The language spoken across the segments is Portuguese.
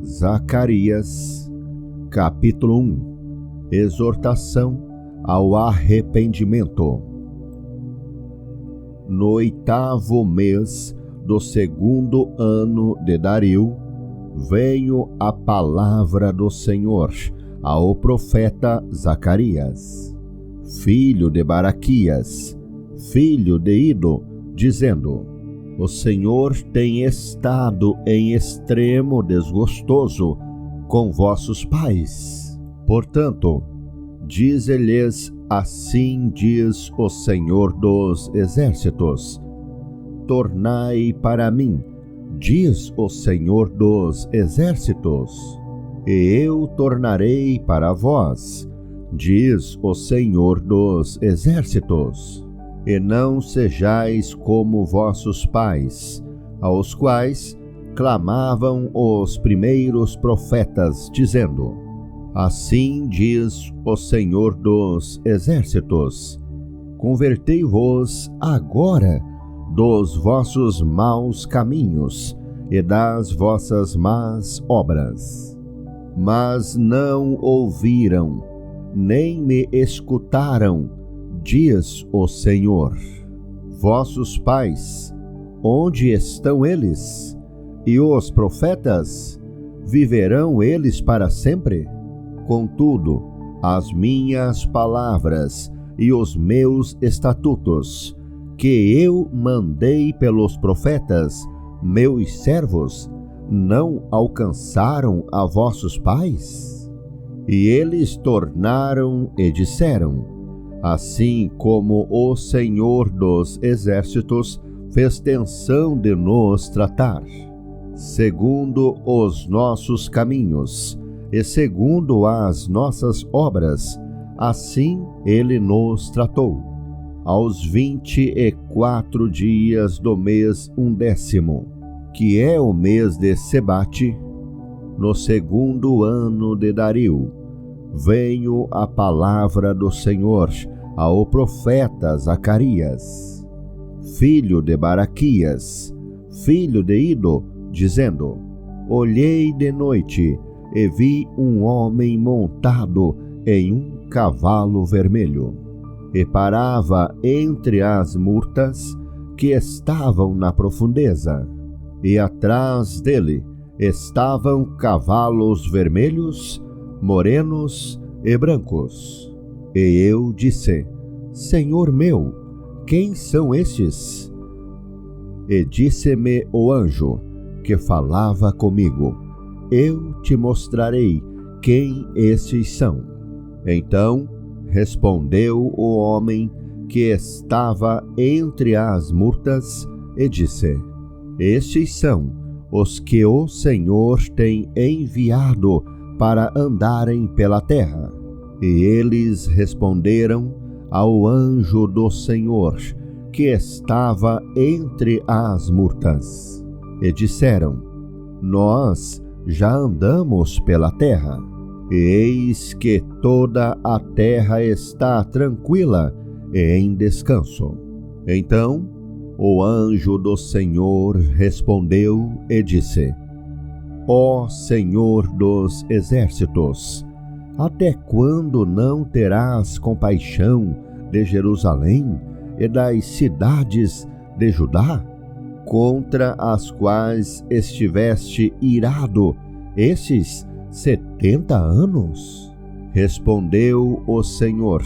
Zacarias, capítulo 1. Exortação ao arrependimento. No 8º mês do 2º ano de Dario, veio a palavra do Senhor ao profeta Zacarias, filho de Baraquias, filho de Ido, dizendo: O Senhor tem estado em extremo desgostoso com vossos pais. Portanto, dize-lhes: assim diz o Senhor dos Exércitos: tornai para mim, diz o Senhor dos Exércitos, e eu tornarei para vós, diz o Senhor dos Exércitos. E não sejais como vossos pais, aos quais clamavam os primeiros profetas, dizendo: assim diz o Senhor dos Exércitos: convertei-vos agora dos vossos maus caminhos e das vossas más obras. Mas não ouviram, nem me escutaram, diz o Senhor. Vossos pais, onde estão eles? E os profetas, viverão eles para sempre? Contudo, as minhas palavras e os meus estatutos, que eu mandei pelos profetas, meus servos, não alcançaram a vossos pais? E eles tornaram e disseram: assim como o Senhor dos Exércitos fez tensão de nos tratar, segundo os nossos caminhos e segundo as nossas obras, assim ele nos tratou. Aos 24 dias do mês 11º, que é o mês de Sebate, no 2º ano de Dario, veio a palavra do Senhor ao profeta Zacarias, filho de Baraquias, filho de Ido, dizendo: olhei de noite e vi um homem montado em um cavalo vermelho, e parava entre as murtas que estavam na profundeza, e atrás dele estavam cavalos vermelhos, morenos e brancos. E eu disse: Senhor meu, quem são estes? E disse-me o anjo que falava comigo: eu te mostrarei quem estes são. Então respondeu o homem que estava entre as murtas e disse: estes são os que o Senhor tem enviado para andarem pela terra. E eles responderam ao anjo do Senhor que estava entre as murtas, e disseram: nós já andamos pela terra, e eis que toda a terra está tranquila e em descanso. Então o anjo do Senhor respondeu e disse: ó Senhor dos Exércitos, até quando não terás compaixão de Jerusalém e das cidades de Judá, contra as quais estiveste irado esses 70 anos? Respondeu o Senhor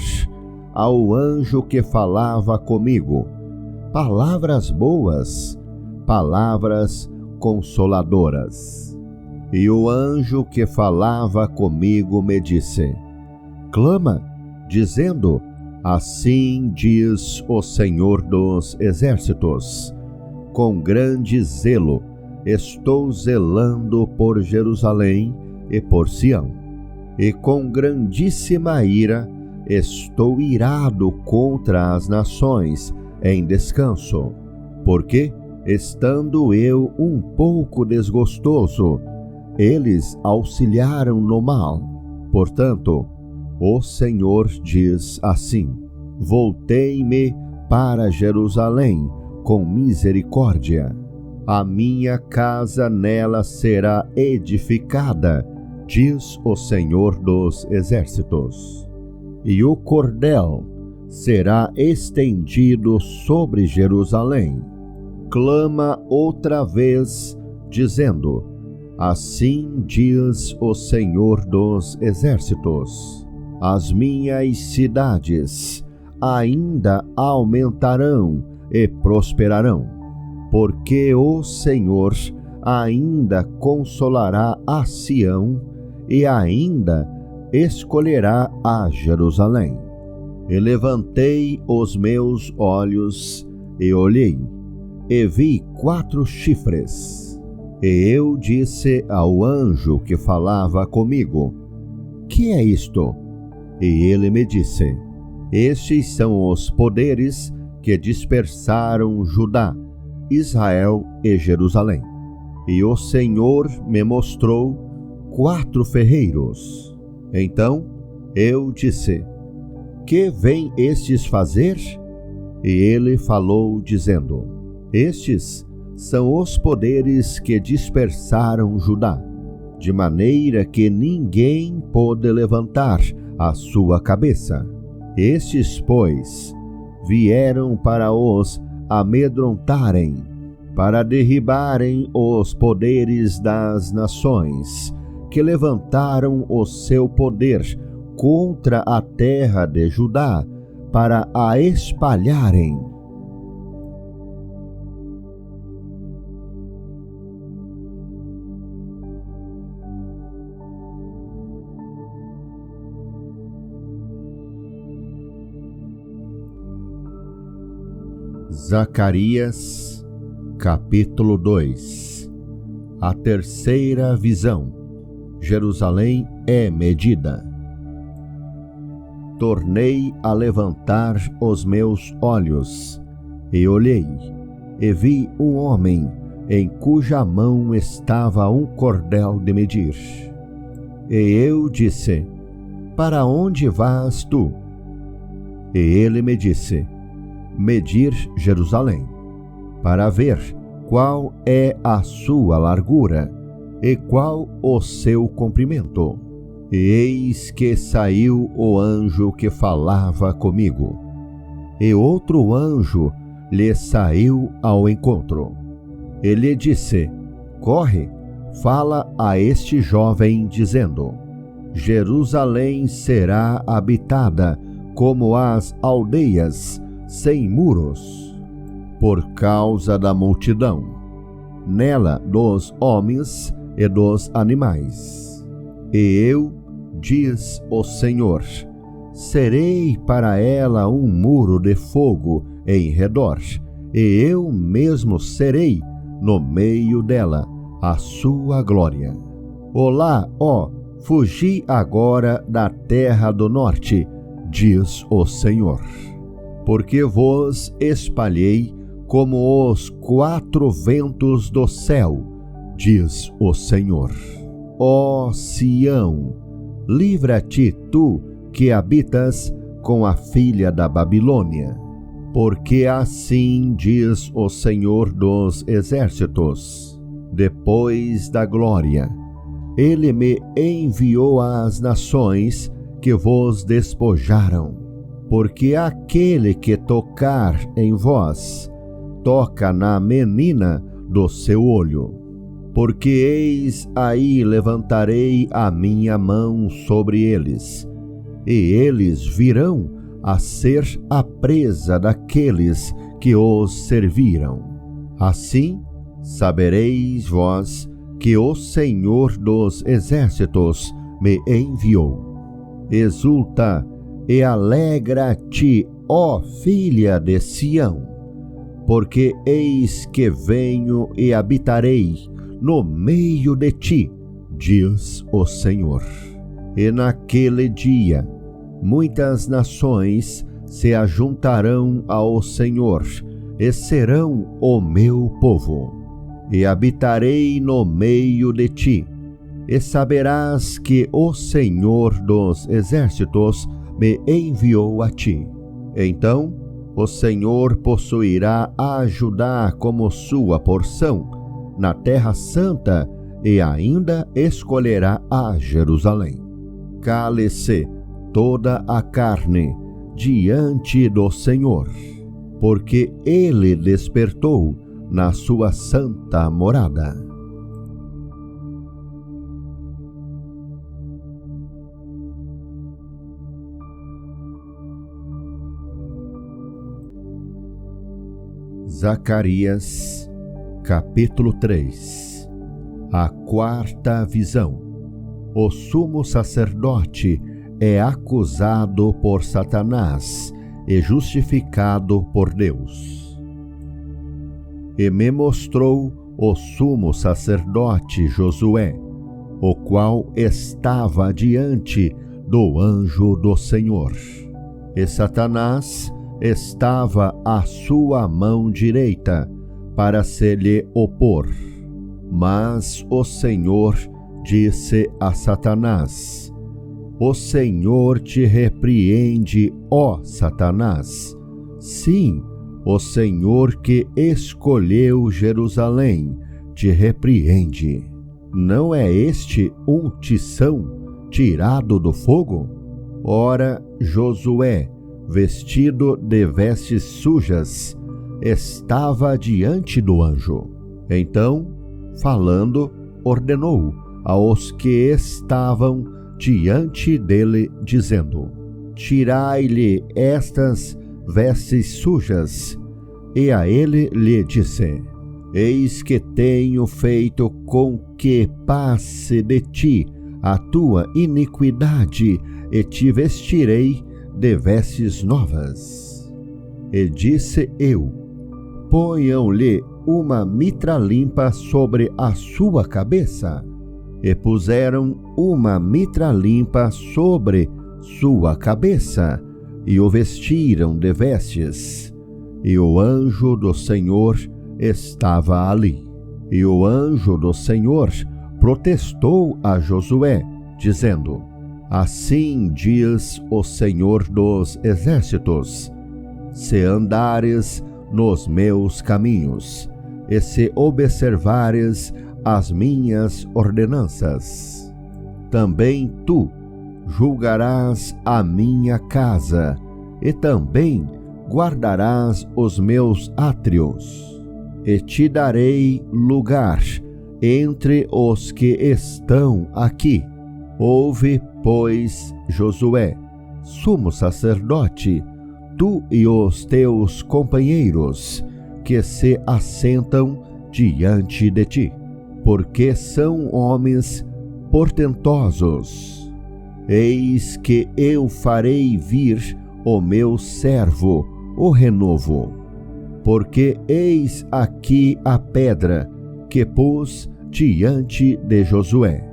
ao anjo que falava comigo: palavras boas, palavras consoladoras. E o anjo que falava comigo me disse: clama, dizendo: assim diz o Senhor dos Exércitos, com grande zelo estou zelando por Jerusalém e por Sião, e com grandíssima ira estou irado contra as nações em descanso, porque, estando eu um pouco desgostoso, eles auxiliaram no mal. Portanto, o Senhor diz assim: voltei-me para Jerusalém com misericórdia, a minha casa nela será edificada, diz o Senhor dos Exércitos. E o cordel será estendido sobre Jerusalém. Clama outra vez, dizendo: assim diz o Senhor dos Exércitos: as minhas cidades ainda aumentarão e prosperarão, porque o Senhor ainda consolará a Sião e ainda escolherá a Jerusalém. E levantei os meus olhos e olhei, e vi 4 chifres. E eu disse ao anjo que falava comigo: que é isto? E ele me disse: estes são os poderes que dispersaram Judá, Israel e Jerusalém. E o Senhor me mostrou 4 ferreiros. Então eu disse: que vêm estes fazer? E ele falou, dizendo: estes são os poderes que dispersaram Judá, de maneira que ninguém pôde levantar a sua cabeça. Estes, pois, vieram para os amedrontarem, para derribarem os poderes das nações, que levantaram o seu poder contra a terra de Judá, para a espalharem. Zacarias, capítulo 2. A terceira visão. Jerusalém é medida. Tornei a levantar os meus olhos, e olhei, e vi um homem, em cuja mão estava um cordel de medir. E eu disse: para onde vas tu? E ele me disse: medir Jerusalém, para ver qual é a sua largura e qual o seu comprimento. E eis que saiu o anjo que falava comigo, e outro anjo lhe saiu ao encontro. Ele disse: corre, fala a este jovem, dizendo: Jerusalém será habitada como as aldeias sem muros, por causa da multidão, nela dos homens e dos animais. E eu, diz o Senhor, serei para ela um muro de fogo em redor, e eu mesmo serei no meio dela a sua glória. Olá, ó, fugi agora da terra do norte, diz o Senhor, porque vos espalhei como os 4 ventos do céu, diz o Senhor. Ó Sião, livra-te tu que habitas com a filha da Babilônia, porque assim diz o Senhor dos Exércitos: depois da glória, ele me enviou às nações que vos despojaram, porque aquele que tocar em vós, toca na menina do seu olho. Porque eis aí levantarei a minha mão sobre eles, e eles virão a ser a presa daqueles que os serviram. Assim sabereis vós que o Senhor dos Exércitos me enviou. Exulta e alegra-te, ó filha de Sião, porque eis que venho e habitarei no meio de ti, diz o Senhor. E naquele dia, muitas nações se ajuntarão ao Senhor e serão o meu povo. E habitarei no meio de ti, e saberás que o Senhor dos Exércitos me enviou a ti. Então o Senhor possuirá a Judá como sua porção, na Terra Santa e ainda escolherá a Jerusalém. Cale-se toda a carne diante do Senhor, porque Ele despertou na sua santa morada. Zacarias, capítulo 3. A quarta visão. O sumo sacerdote é acusado por Satanás e justificado por Deus. E me mostrou o sumo sacerdote Josué, o qual estava diante do anjo do Senhor. E Satanás estava à sua mão direita para se lhe opor. Mas o Senhor disse a Satanás: O Senhor te repreende, ó Satanás. Sim, o Senhor que escolheu Jerusalém te repreende. Não é este um tição tirado do fogo? Ora, Josué, vestido de vestes sujas, estava diante do anjo. Então, falando, ordenou aos que estavam diante dele, dizendo: Tirai-lhe estas vestes sujas. E a ele lhe disse: Eis que tenho feito com que passe de ti a tua iniquidade, e te vestirei de vestes novas. E disse eu: Ponham-lhe uma mitra limpa sobre a sua cabeça. E puseram uma mitra limpa sobre sua cabeça, e o vestiram de vestes. E o anjo do Senhor estava ali. E o anjo do Senhor protestou a Josué, dizendo: Assim diz o Senhor dos Exércitos: Se andares nos meus caminhos, e se observares as minhas ordenanças, também tu julgarás a minha casa, e também guardarás os meus átrios, e te darei lugar entre os que estão aqui. Ouve, pois, Josué, sumo sacerdote, tu e os teus companheiros, que se assentam diante de ti, porque são homens portentosos. Eis que eu farei vir o meu servo, o renovo, porque eis aqui a pedra que pus diante de Josué.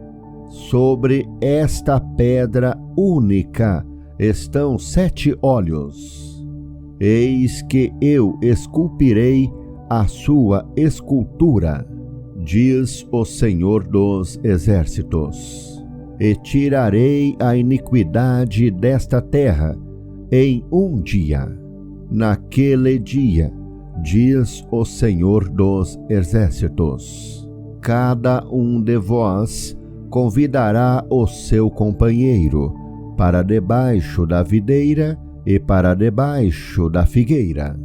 Sobre esta pedra única estão 7 olhos. Eis que eu esculpirei a sua escultura, diz o Senhor dos Exércitos, e tirarei a iniquidade desta terra em um dia. Naquele dia, diz o Senhor dos Exércitos, cada um de vós convidará o seu companheiro para debaixo da videira e para debaixo da figueira.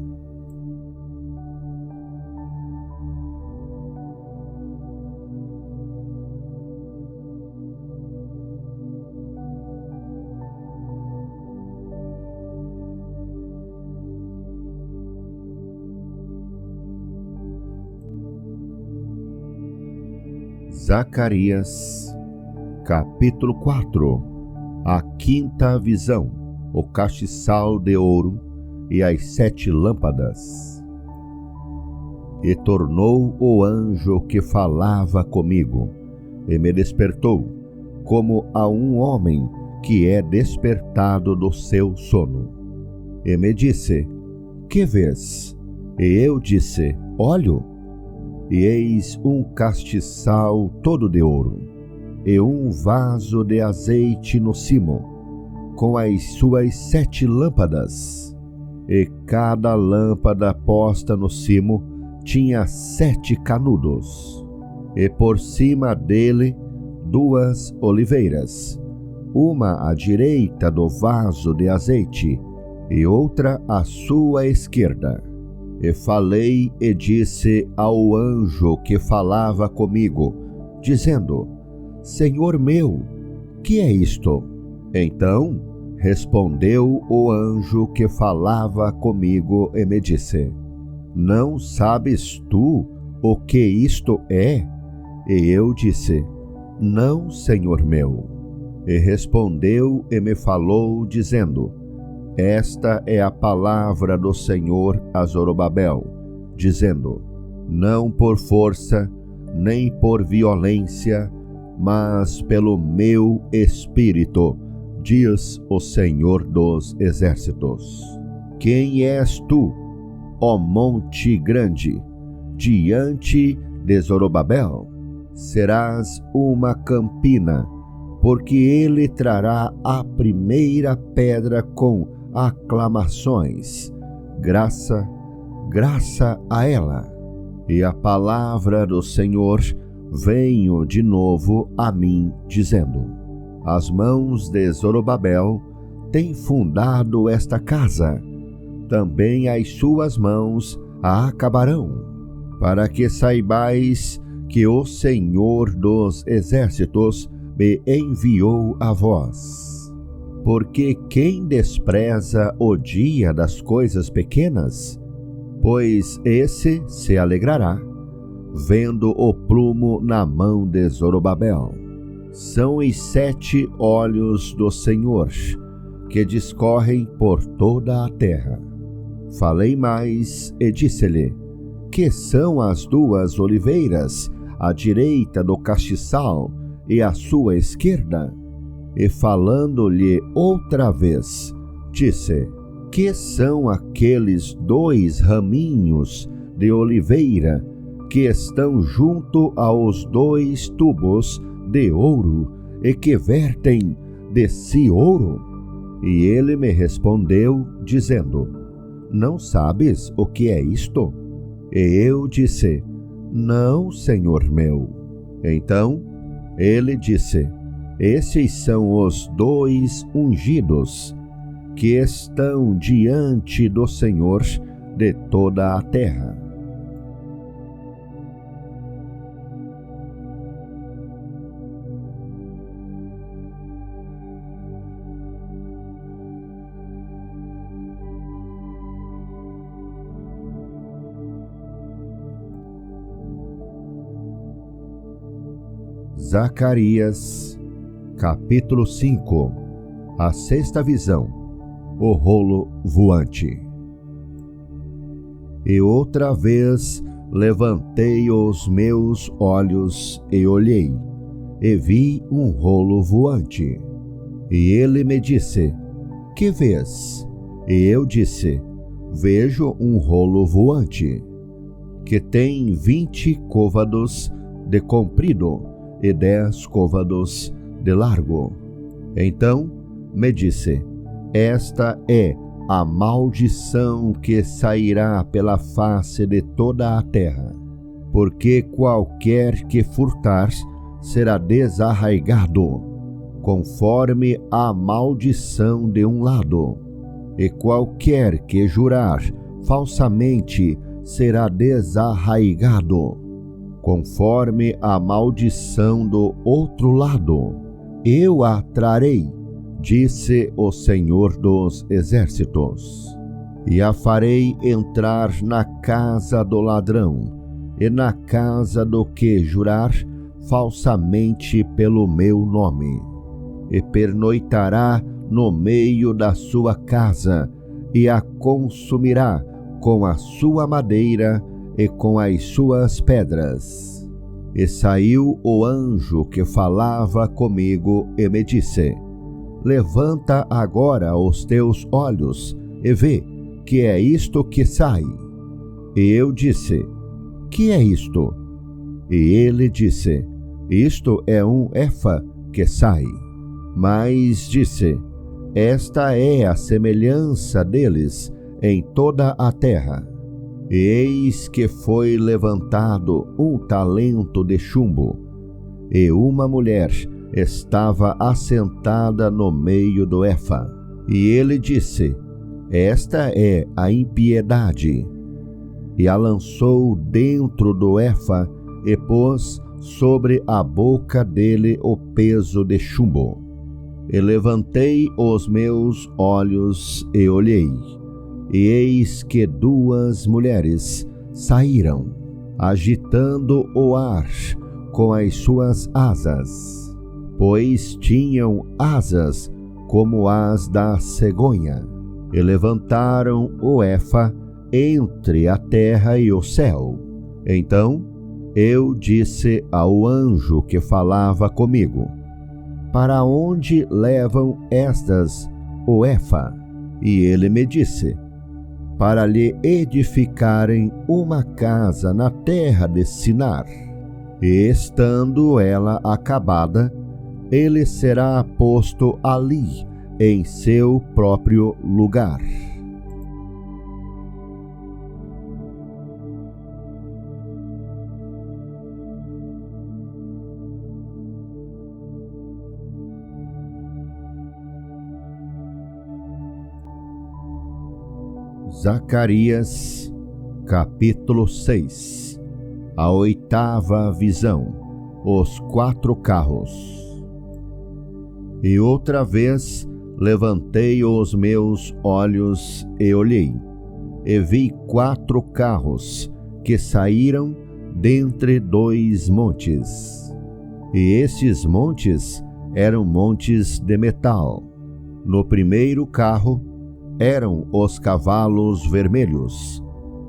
Zacarias, capítulo 4. A quinta visão, o castiçal de ouro e as 7 lâmpadas. E tornou o anjo que falava comigo, e me despertou, como a um homem que é despertado do seu sono. E me disse: Que vês? E eu disse: Olho. E eis um castiçal todo de ouro, e um vaso de azeite no cimo, com as suas 7 lâmpadas. E cada lâmpada posta no cimo tinha 7 canudos. e por cima dele 2 oliveiras, uma à direita do vaso de azeite e outra à sua esquerda. E falei e disse ao anjo que falava comigo, dizendo: Senhor meu, que é isto? Então respondeu o anjo que falava comigo e me disse: Não sabes tu o que isto é? E eu disse: Não, Senhor meu. E respondeu e me falou, dizendo: Esta é a palavra do Senhor a Zorobabel, dizendo: Não por força, nem por violência, mas pelo meu Espírito, diz o Senhor dos Exércitos. Quem és tu, ó monte grande, diante de Zorobabel? Serás uma campina, porque ele trará a primeira pedra com aclamações. Graça, graça a ela. E a palavra do Senhor veio de novo a mim, dizendo: As mãos de Zorobabel têm fundado esta casa, também as suas mãos a acabarão, para que saibais que o Senhor dos Exércitos me enviou a vós. Porque quem despreza o dia das coisas pequenas, pois esse se alegrará, vendo o prumo na mão de Zorobabel. São os 7 olhos do Senhor, que discorrem por toda a terra. Falei mais e disse-lhe: Que são as 2 oliveiras, à direita do castiçal e à sua esquerda? E falando-lhe outra vez, disse: Que são aqueles 2 raminhos de oliveira que estão junto aos 2 tubos de ouro e que vertem de si ouro? E ele me respondeu, dizendo: Não sabes o que é isto? E eu disse: Não, Senhor meu. Então ele disse: Estes são os 2 ungidos, que estão diante do Senhor de toda a terra. Zacarias, capítulo 5. A 6ª visão, o rolo voante. E outra vez levantei os meus olhos e olhei, e vi um rolo voante. E ele me disse: Que vês? E eu disse: Vejo um rolo voante, que tem 20 côvados de comprido e 10 côvados de largo. Então me disse: Esta é a maldição que sairá pela face de toda a terra, porque qualquer que furtar será desarraigado, conforme a maldição de um lado, e qualquer que jurar falsamente será desarraigado, conforme a maldição do outro lado. Eu a trarei, disse o Senhor dos Exércitos, e a farei entrar na casa do ladrão e na casa do que jurar falsamente pelo meu nome, e pernoitará no meio da sua casa, e a consumirá com a sua madeira e com as suas pedras. E saiu o anjo que falava comigo e me disse: Levanta agora os teus olhos e vê que é isto que sai. E eu disse: Que é isto? E ele disse: Isto é um efa que sai. Mas disse: Esta é a semelhança deles em toda a terra. E eis que foi levantado um talento de chumbo, e uma mulher estava assentada no meio do efa. E ele disse: esta é a impiedade. E a lançou dentro do efa e pôs sobre a boca dele o peso de chumbo. E levantei os meus olhos e olhei, e eis que duas mulheres saíram, agitando o ar com as suas asas, pois tinham asas como as da cegonha, e levantaram o efa entre a terra e o céu. Então eu disse ao anjo que falava comigo: para onde levam estas o efa? E ele me disse: para lhe edificarem uma casa na terra de Sinar. E estando ela acabada, ele será posto ali, em seu próprio lugar. Zacarias, capítulo 6. A oitava visão, os 4 carros. E outra vez levantei os meus olhos e olhei, e vi 4 carros que saíram dentre 2 montes. E esses montes eram montes de metal. No primeiro carro eram os cavalos vermelhos,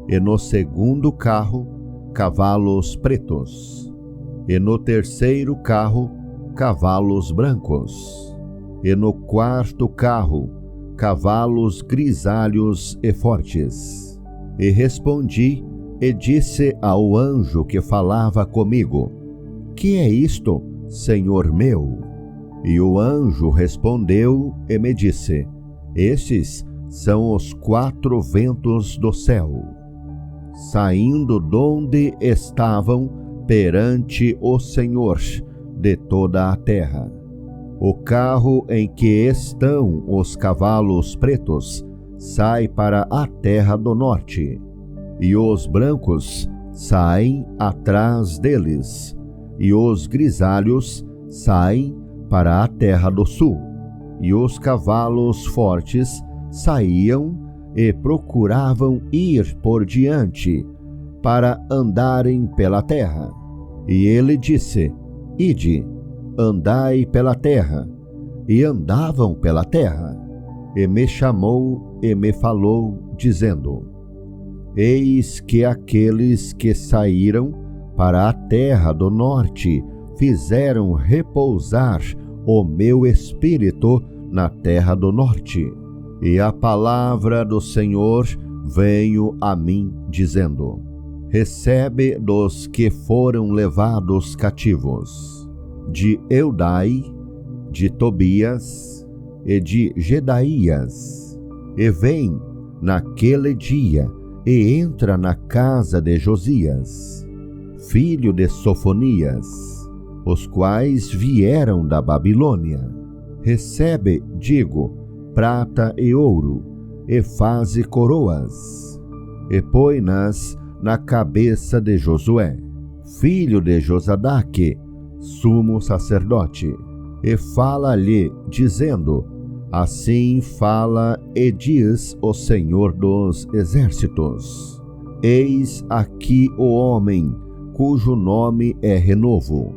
e no segundo carro, cavalos pretos, e no terceiro carro, cavalos brancos, e no quarto carro, cavalos grisalhos e fortes. E respondi e disse ao anjo que falava comigo: que é isto, Senhor meu? E o anjo respondeu e me disse: estes são os 4 ventos do céu, saindo donde estavam perante o Senhor de toda a terra. O carro em que estão os cavalos pretos sai para a terra do norte, e os brancos saem atrás deles, e os grisalhos saem para a terra do sul, e os cavalos fortes saíam e procuravam ir por diante, para andarem pela terra. E ele disse: ide, andai pela terra. E andavam pela terra. E me chamou e me falou, dizendo: eis que aqueles que saíram para a terra do norte fizeram repousar o meu espírito na terra do norte. E a palavra do Senhor veio a mim, dizendo: recebe dos que foram levados cativos, de Eudai, de Tobias e de Gedaías, e vem naquele dia e entra na casa de Josias, filho de Sofonias, os quais vieram da Babilônia. Recebe, digo, prata e ouro, e faze coroas, e põe-nas na cabeça de Josué, filho de Josadaque, sumo sacerdote, e fala-lhe, dizendo: assim fala e diz o Senhor dos exércitos: eis aqui o homem cujo nome é Renovo.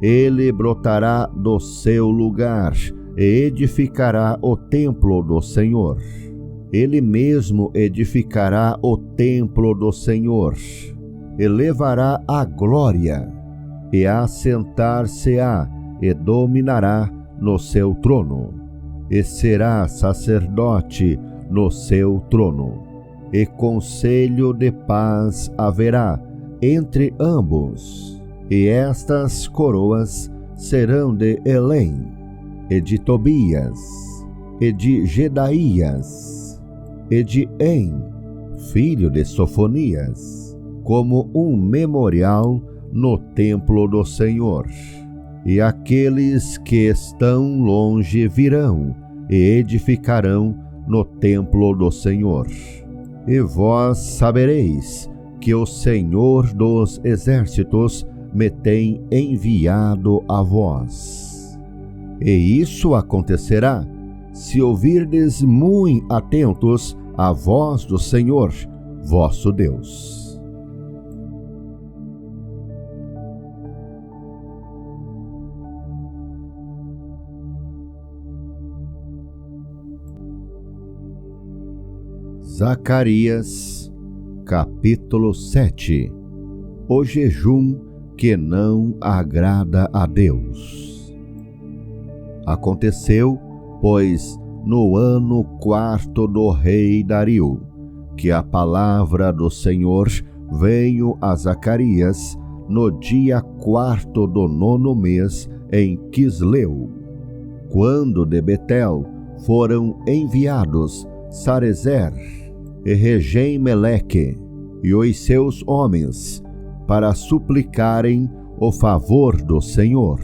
Ele brotará do seu lugar e edificará o templo do Senhor. Ele mesmo edificará o templo do Senhor, e levará a glória, e assentar-se-á e dominará no seu trono, e será sacerdote no seu trono, e conselho de paz haverá entre ambos, e estas coroas serão de Elém, e de Tobias, e de Gedaías, e de En, filho de Sofonias, como um memorial no templo do Senhor. E aqueles que estão longe virão e edificarão no templo do Senhor. E vós sabereis que o Senhor dos Exércitos me tem enviado a vós. E isso acontecerá se ouvirdes muito atentos à voz do Senhor, vosso Deus. Zacarias, capítulo 7. O jejum que não agrada a Deus. Aconteceu, pois, no ano 4º do rei Dario, que a palavra do Senhor veio a Zacarias no dia 4º do 9º mês em Quisleu, quando de Betel foram enviados Sarezer e Regem-Meleque e os seus homens para suplicarem o favor do Senhor.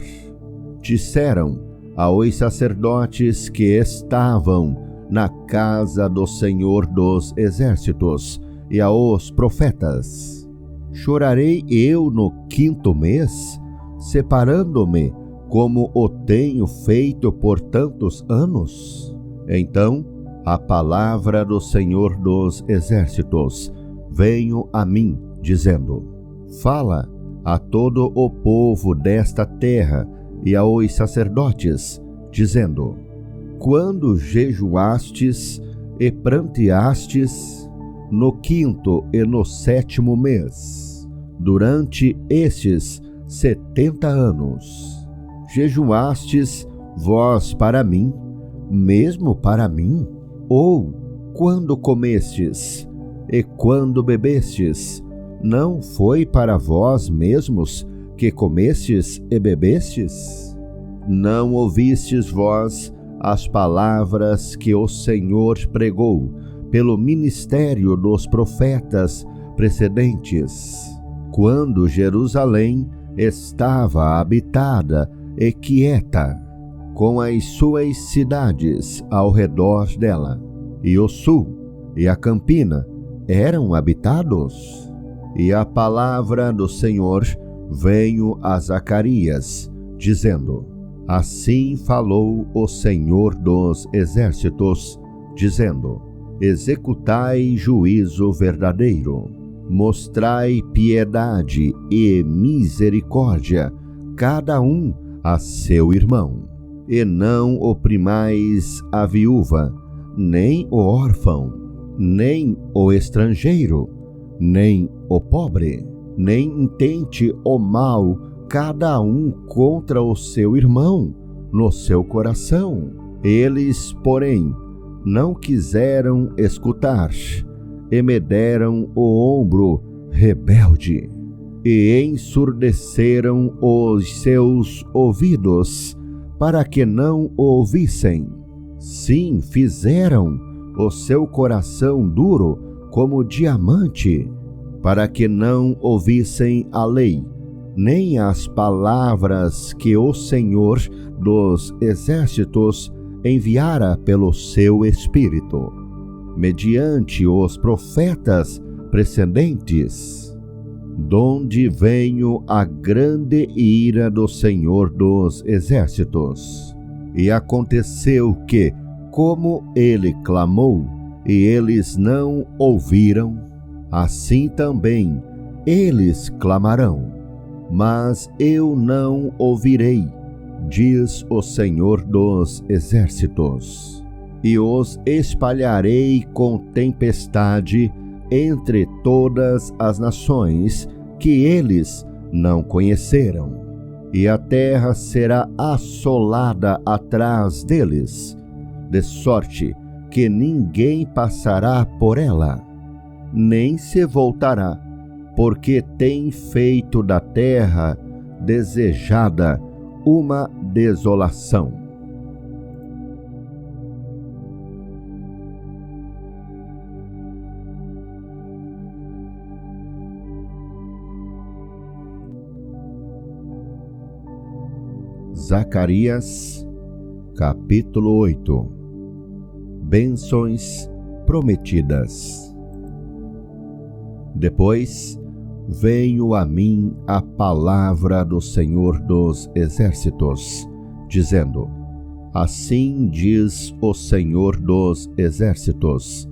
Disseram aos sacerdotes que estavam na casa do Senhor dos Exércitos e aos profetas: chorarei eu no 5º mês, separando-me como o tenho feito por tantos anos? Então a palavra do Senhor dos Exércitos veio a mim, dizendo: fala a todo o povo desta terra e aos sacerdotes, dizendo: quando jejuastes e pranteastes no 5º e no 7º mês, durante estes 70 anos, jejuastes vós para mim, mesmo para mim? Ou, quando comestes e quando bebestes, não foi para vós mesmos que comestes e bebestes? Não ouvistes vós as palavras que o Senhor pregou pelo ministério dos profetas precedentes, quando Jerusalém estava habitada e quieta, com as suas cidades ao redor dela, e o sul e a campina eram habitados? E a palavra do Senhor veio a Zacarias, dizendo: assim falou o Senhor dos Exércitos, dizendo: executai juízo verdadeiro, mostrai piedade e misericórdia, cada um a seu irmão, e não oprimais a viúva, nem o órfão, nem o estrangeiro, nem o pobre, nem intente o mal cada um contra o seu irmão no seu coração. Eles, porém, não quiseram escutar, e me deram o ombro rebelde, e ensurdeceram os seus ouvidos, para que não ouvissem. Sim, fizeram o seu coração duro como diamante, para que não ouvissem a lei, nem as palavras que o Senhor dos Exércitos enviara pelo seu Espírito, mediante os profetas precedentes, donde veio a grande ira do Senhor dos Exércitos. E aconteceu que, como ele clamou, e eles não ouviram, assim também eles clamarão, mas eu não ouvirei, diz o Senhor dos Exércitos, e os espalharei com tempestade entre todas as nações que eles não conheceram, e a terra será assolada atrás deles, de sorte que ninguém passará por ela, nem se voltará, porque tem feito da terra desejada uma desolação. Zacarias, capítulo 8. Bênçãos prometidas. Depois veio a mim a palavra do Senhor dos Exércitos, dizendo: Assim diz o Senhor dos Exércitos: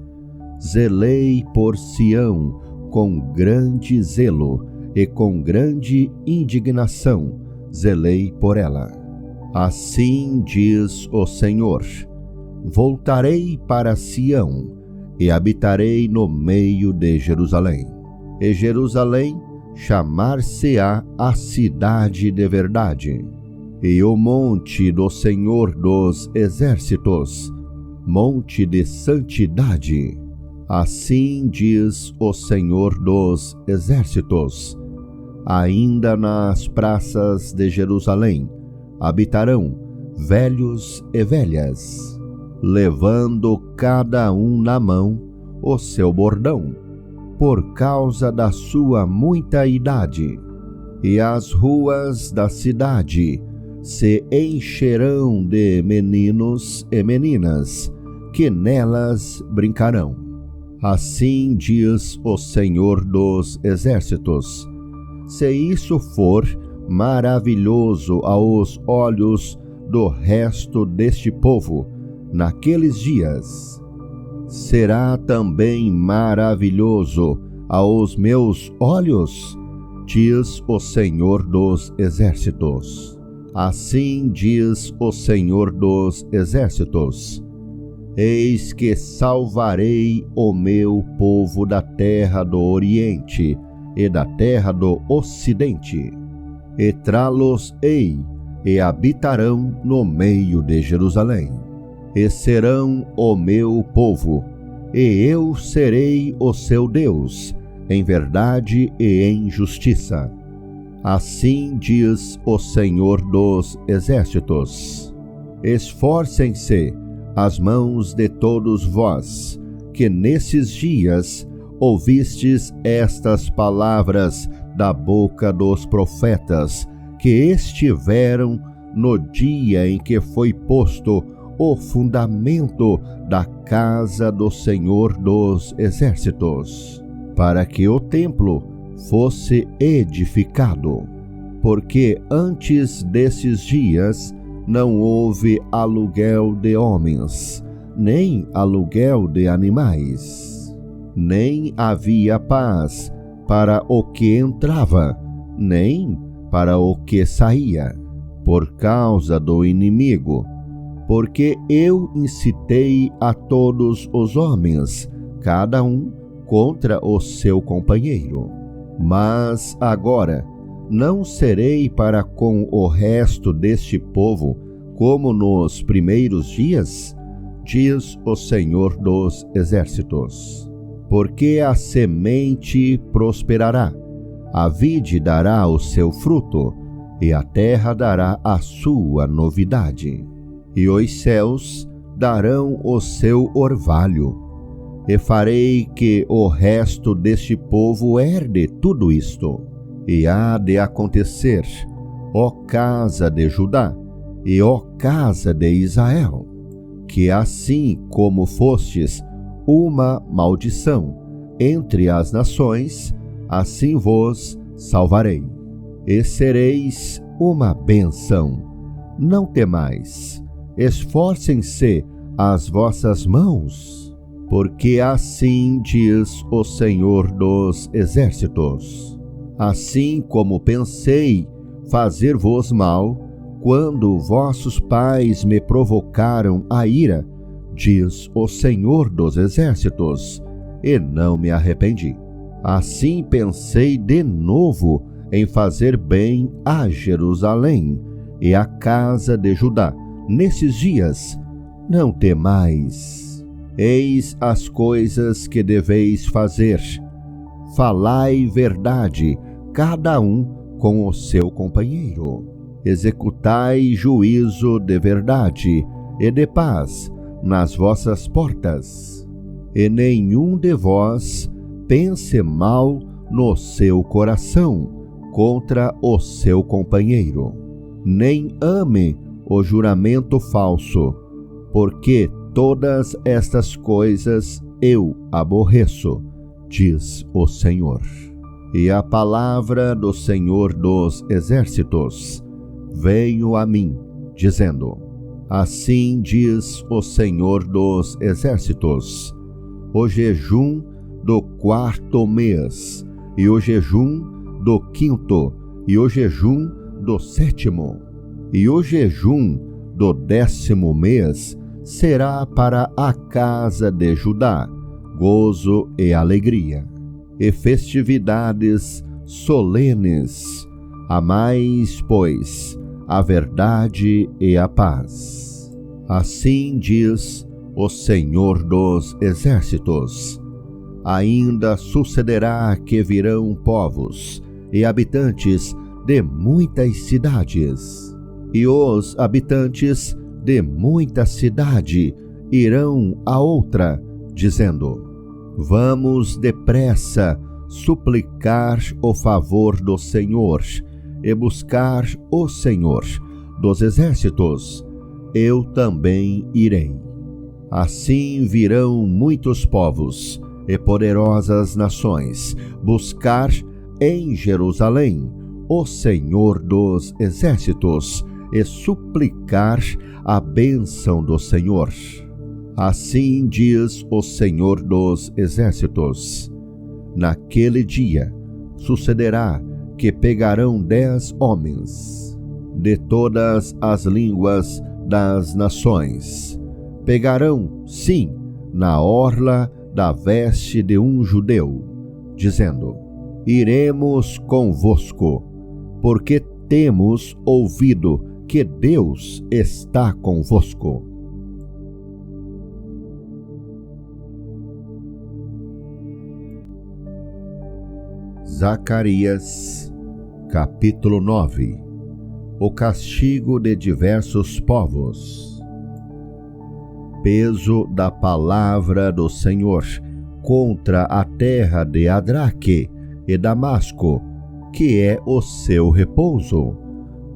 Zelei por Sião com grande zelo e com grande indignação zelei por ela. Assim diz o Senhor: Voltarei para Sião e habitarei no meio de Jerusalém. E Jerusalém chamar-se-á a cidade de verdade, e o monte do Senhor dos Exércitos, monte de santidade. Assim diz o Senhor dos Exércitos: Ainda nas praças de Jerusalém habitarão velhos e velhas, levando cada um na mão o seu bordão, por causa da sua muita idade. E as ruas da cidade se encherão de meninos e meninas, que nelas brincarão. Assim diz o Senhor dos Exércitos: Se isso for maravilhoso aos olhos do resto deste povo, naqueles dias, será também maravilhoso aos meus olhos, diz o Senhor dos Exércitos. Assim diz o Senhor dos Exércitos: Eis que salvarei o meu povo da terra do Oriente e da terra do Ocidente, e trá-los-ei, e habitarão no meio de Jerusalém, e serão o meu povo, e eu serei o seu Deus, em verdade e em justiça. Assim diz o Senhor dos Exércitos: Esforcem-se as mãos de todos vós, que nesses dias ouvistes estas palavras da boca dos profetas, que estiveram no dia em que foi posto o fundamento da casa do Senhor dos Exércitos, para que o templo fosse edificado. Porque antes desses dias não houve aluguel de homens, nem aluguel de animais, nem havia paz para o que entrava, nem para o que saía, por causa do inimigo, porque eu incitei a todos os homens, cada um contra o seu companheiro. Mas agora não serei para com o resto deste povo como nos primeiros dias, diz o Senhor dos Exércitos. Porque a semente prosperará, a vide dará o seu fruto, e a terra dará a sua novidade, e os céus darão o seu orvalho. E farei que o resto deste povo herde tudo isto. E há de acontecer, ó casa de Judá, e ó casa de Israel, que assim como fostes uma maldição entre as nações, assim vos salvarei, e sereis uma bênção. Não temais, esforcem-se as vossas mãos, porque assim diz o Senhor dos Exércitos: Assim como pensei fazer-vos mal, quando vossos pais me provocaram a ira, diz o Senhor dos Exércitos, e não me arrependi. Assim pensei de novo em fazer bem a Jerusalém e à casa de Judá nesses dias. Não temais. Eis as coisas que deveis fazer. Falai verdade, cada um com o seu companheiro. Executai juízo de verdade e de paz nas vossas portas, e nenhum de vós pense mal no seu coração contra o seu companheiro. nem ame o juramento falso, porque todas estas coisas eu aborreço, diz o Senhor. E a palavra do Senhor dos Exércitos veio a mim, dizendo: assim diz o Senhor dos Exércitos: o jejum do 4º mês, e o jejum do 5º, e o jejum do 7º, e o jejum do 10º mês será para a casa de Judá gozo e alegria, e festividades solenes. Amais, pois, a verdade e a paz. Assim diz o Senhor dos Exércitos: ainda sucederá que virão povos e habitantes de muitas cidades, e os habitantes de muita cidade irão a outra, dizendo: vamos depressa suplicar o favor do Senhor e buscar o Senhor dos Exércitos. Eu também irei. Assim virão muitos povos e poderosas nações buscar em Jerusalém o Senhor dos Exércitos e suplicar a bênção do Senhor. Assim diz o Senhor dos Exércitos: naquele dia sucederá que pegarão 10 homens de todas as línguas das nações. Pegarão, sim, na orla da veste de um judeu, dizendo: iremos convosco, porque temos ouvido que Deus está convosco. Zacarias, capítulo 9. O castigo de diversos povos. Peso da palavra do Senhor contra a terra de Adraque e Damasco, que é o seu repouso,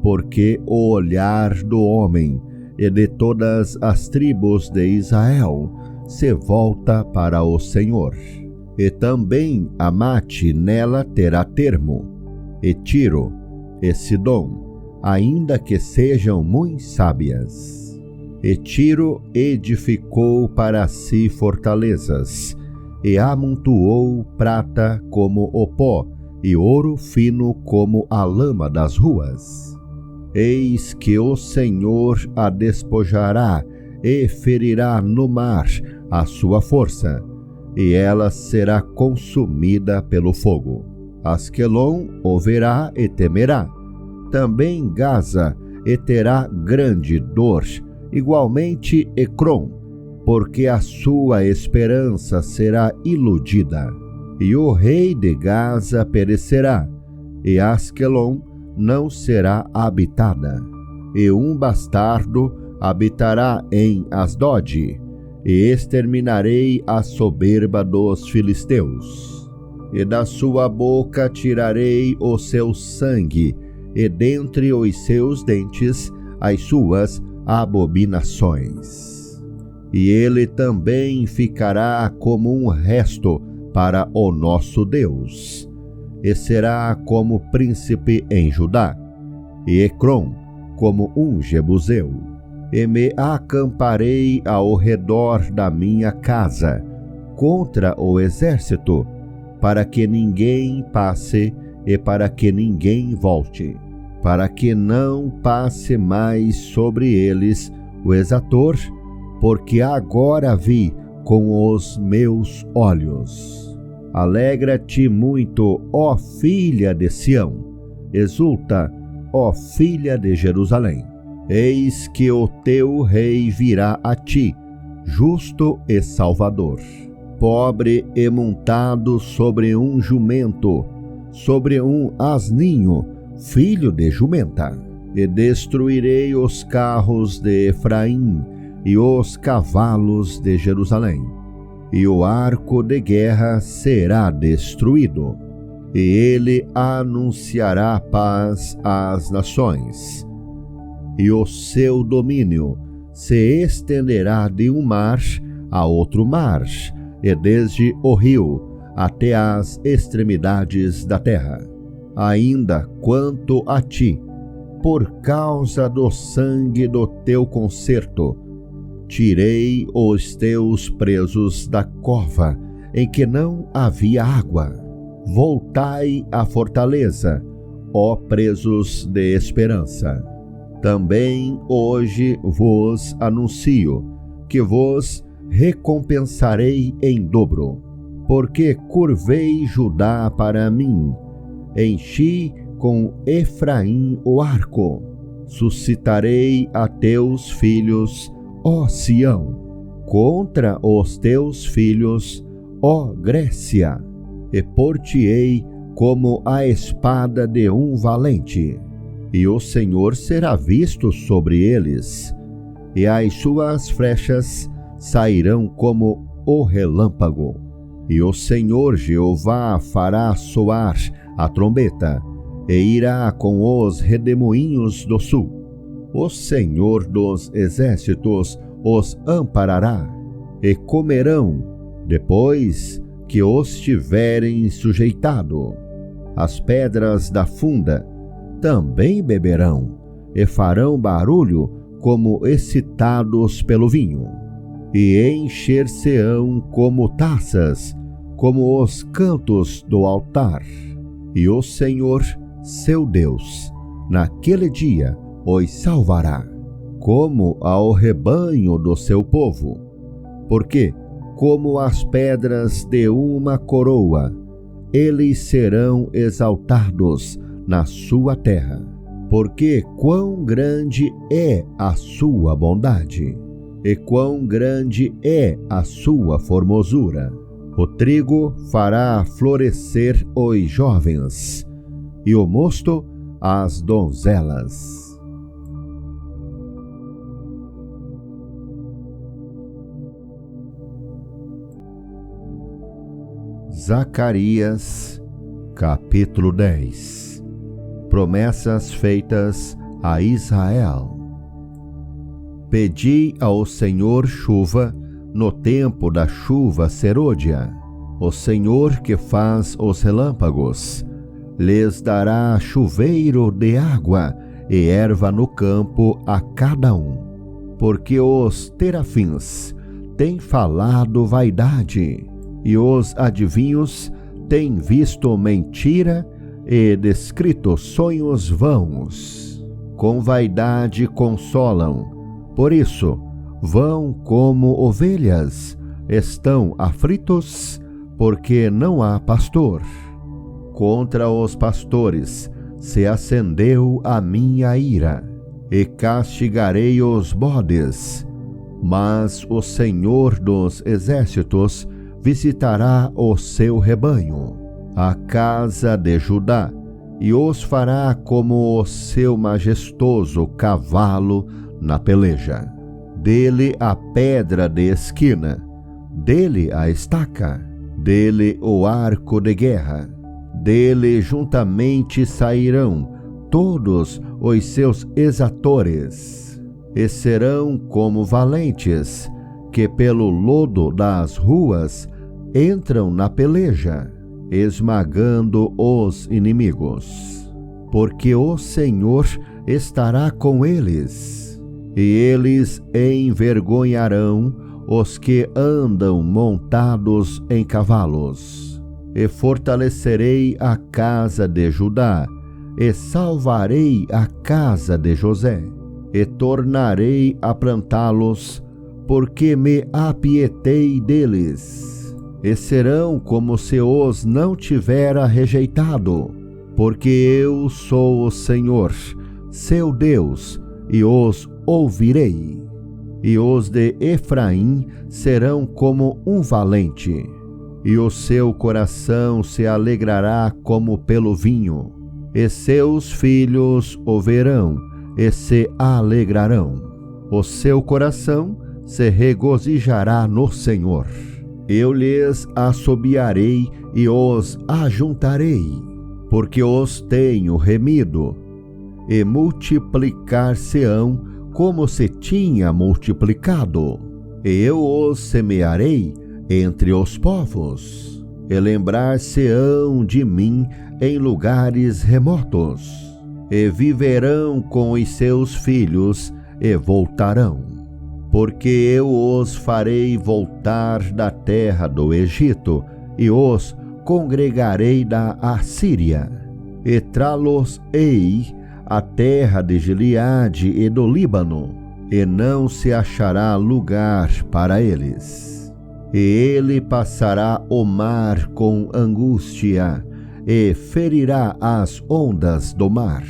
porque o olhar do homem e de todas as tribos de Israel se volta para o Senhor. E também Amate nela terá termo, e Tiro, e Sidom, ainda que sejam muito sábias. E Tiro edificou para si fortalezas, e amontoou prata como o pó, e ouro fino como a lama das ruas. Eis que o Senhor a despojará, e ferirá no mar a sua força, e ela será consumida pelo fogo. Asquelon o verá e temerá, também Gaza, e terá grande dor, igualmente Ecrom, porque a sua esperança será iludida. E o rei de Gaza perecerá, e Asquelon não será habitada. E um bastardo habitará em Asdod, e exterminarei a soberba dos filisteus. E da sua boca tirarei o seu sangue, e dentre os seus dentes as suas abominações. E ele também ficará como um resto para o nosso Deus, e será como príncipe em Judá, e Ecrom como um jebuseu. E me acamparei ao redor da minha casa, contra o exército, para que ninguém passe e para que ninguém volte, para que não passe mais sobre eles o exator, porque agora vi com os meus olhos. Alegra-te muito, ó filha de Sião, exulta, ó filha de Jerusalém. Eis que o teu rei virá a ti, justo e salvador, pobre e montado sobre um jumento, sobre um asninho, filho de jumenta. E destruirei os carros de Efraim e os cavalos de Jerusalém, e o arco de guerra será destruído, e ele anunciará paz às nações, e o seu domínio se estenderá de um mar a outro mar, e desde o rio até as extremidades da terra. Ainda quanto a ti, por causa do sangue do teu concerto, tirei os teus presos da cova em que não havia água. Voltai à fortaleza, ó presos de esperança. Também hoje vos anuncio que vos recompensarei em dobro, porque curvei Judá para mim, enchi com Efraim o arco. Suscitarei a teus filhos, ó Sião, contra os teus filhos, ó Grécia, e por-te-ei como a espada de um valente. E o Senhor será visto sobre eles, e as suas flechas sairão como o relâmpago. E o Senhor Jeová fará soar a trombeta, e irá com os redemoinhos do sul. O Senhor dos exércitos os amparará, e comerão, depois que os tiverem sujeitado. As pedras da funda também beberão, e farão barulho como excitados pelo vinho, e encher-se-ão como taças, como os cantos do altar. E o Senhor, seu Deus, naquele dia os salvará, como ao rebanho do seu povo, porque, como as pedras de uma coroa, eles serão exaltados na sua terra, porque quão grande é a sua bondade, e quão grande é a sua formosura. O trigo fará florescer os jovens, e o mosto as donzelas. Zacarias, capítulo 10. Promessas feitas a Israel. Pedi ao Senhor chuva no tempo da chuva serôdia. O Senhor que faz os relâmpagos lhes dará chuveiro de água e erva no campo a cada um. Porque os terafins têm falado vaidade, e os adivinhos têm visto mentira e descrito sonhos vãos. Com vaidade consolam, por isso vão como ovelhas, estão aflitos, porque não há pastor. Contra os pastores se acendeu a minha ira, e castigarei os bodes, mas o Senhor dos exércitos visitará o seu rebanho, a casa de Judá, e os fará como o seu majestoso cavalo na peleja. Dele a pedra de esquina, dele a estaca, dele o arco de guerra, dele juntamente sairão todos os seus exatores, e serão como valentes, que pelo lodo das ruas entram na peleja, esmagando os inimigos. Porque o Senhor estará com eles, e eles envergonharão os que andam montados em cavalos. E fortalecerei a casa de Judá, e salvarei a casa de José, e tornarei a plantá-los, porque me apietei deles, e serão como se os não tivera rejeitado, porque eu sou o Senhor, seu Deus, e os ouvirei. E os de Efraim serão como um valente, e o seu coração se alegrará como pelo vinho, e seus filhos o verão e se alegrarão. O seu coração se regozijará no Senhor. Eu lhes assobiarei e os ajuntarei, porque os tenho remido, e multiplicar-se-ão como se tinha multiplicado. E eu os semearei entre os povos, e lembrar-se-ão de mim em lugares remotos, e viverão com os seus filhos e voltarão. Porque eu os farei voltar da terra do Egito, e os congregarei da Assíria, e trá-los-ei à terra de Gileade e do Líbano, e não se achará lugar para eles. E ele passará o mar com angústia, e ferirá as ondas do mar,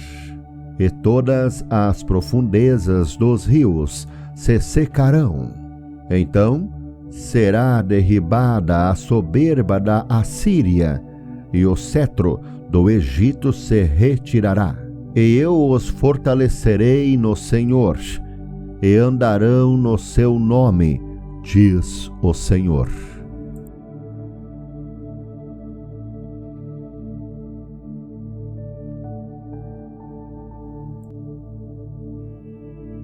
e todas as profundezas dos rios se secarão. Então será derribada a soberba da Assíria, e o cetro do Egito se retirará. E eu os fortalecerei no Senhor, e andarão no seu nome, diz o Senhor.